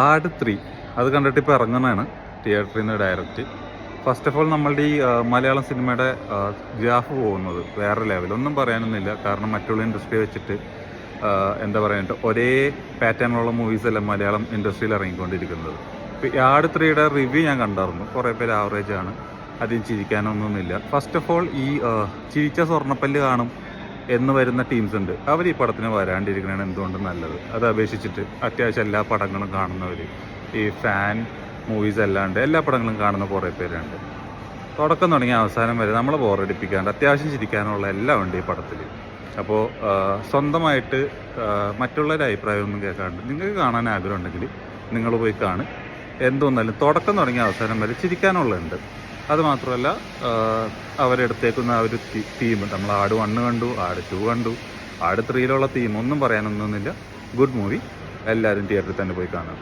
ആട് 3 അത് കണ്ടിട്ട് ഇപ്പോൾ ഇറങ്ങുന്നതാണ് തിയേറ്ററിൽ നിന്ന് ഡയറക്റ്റ്. ഫസ്റ്റ് ഓഫ് ഓൾ നമ്മളുടെ ഈ മലയാളം സിനിമയുടെ ഗ്രാഫ് പോകുന്നത് വേറെ ലെവൽ, ഒന്നും പറയാനൊന്നുമില്ല. കാരണം മറ്റുള്ള ഇൻഡസ്ട്രി വെച്ചിട്ട് എന്താ പറയുക, ഒരേ പാറ്റേണിലുള്ള മൂവീസല്ല മലയാളം ഇൻഡസ്ട്രിയിൽ ഇറങ്ങിക്കൊണ്ടിരിക്കുന്നത്. ഇപ്പോൾ ആട് 3യുടെ റിവ്യൂ ഞാൻ കണ്ടായിരുന്നു. കുറേ പേര് ആവറേജ് ആണ്, അതിന് ചിരിക്കാനൊന്നുമില്ല. ഫസ്റ്റ് ഓഫ് ഓൾ ഈ ചിരിച്ച സ്വർണ്ണപ്പല്ല് കാണും എന്ന് വരുന്ന ടീംസ് ഉണ്ട്, അവർ ഈ പടത്തിന് വരാണ്ടിരിക്കണതാണ് എന്തുകൊണ്ടും നല്ലത്. അത് അപേക്ഷിച്ചിട്ട് അത്യാവശ്യം എല്ലാ പടങ്ങളും കാണുന്നവർ, ഈ ഫാൻ മൂവീസ് അല്ലാണ്ട് എല്ലാ പടങ്ങളും കാണുന്ന കുറേ പേരുണ്ട്. തുടക്കം തുടങ്ങി അവസാനം വരെ നമ്മളെ ബോറടിപ്പിക്കാണ്ട് അത്യാവശ്യം ചിരിക്കാനുള്ള എല്ലാം ഉണ്ട് ഈ പടത്തിൽ. അപ്പോൾ സ്വന്തമായിട്ട് മറ്റുള്ളവരുടെ അഭിപ്രായമൊന്നും കേൾക്കാണ്ട് നിങ്ങൾക്ക് കാണാൻ ആഗ്രഹം ഉണ്ടെങ്കിൽ നിങ്ങൾ പോയി കാണും. എന്തോന്നാലും തുടക്കം തുടങ്ങി അവസാനം വരെ ചിരിക്കാനുള്ളതുണ്ട്. അതുമാത്രമല്ല അവരെടുത്തേക്കുന്ന ആ ഒരു തീം, നമ്മൾ ആട് 1 കണ്ടു, ആട് 2 കണ്ടു, ആട് 3യിലുള്ള തീം ഒന്നും പറയാനൊന്നുമില്ല. ഗുഡ് മൂവി, എല്ലാവരും തിയേറ്ററിൽ തന്നെ പോയി കാണാം.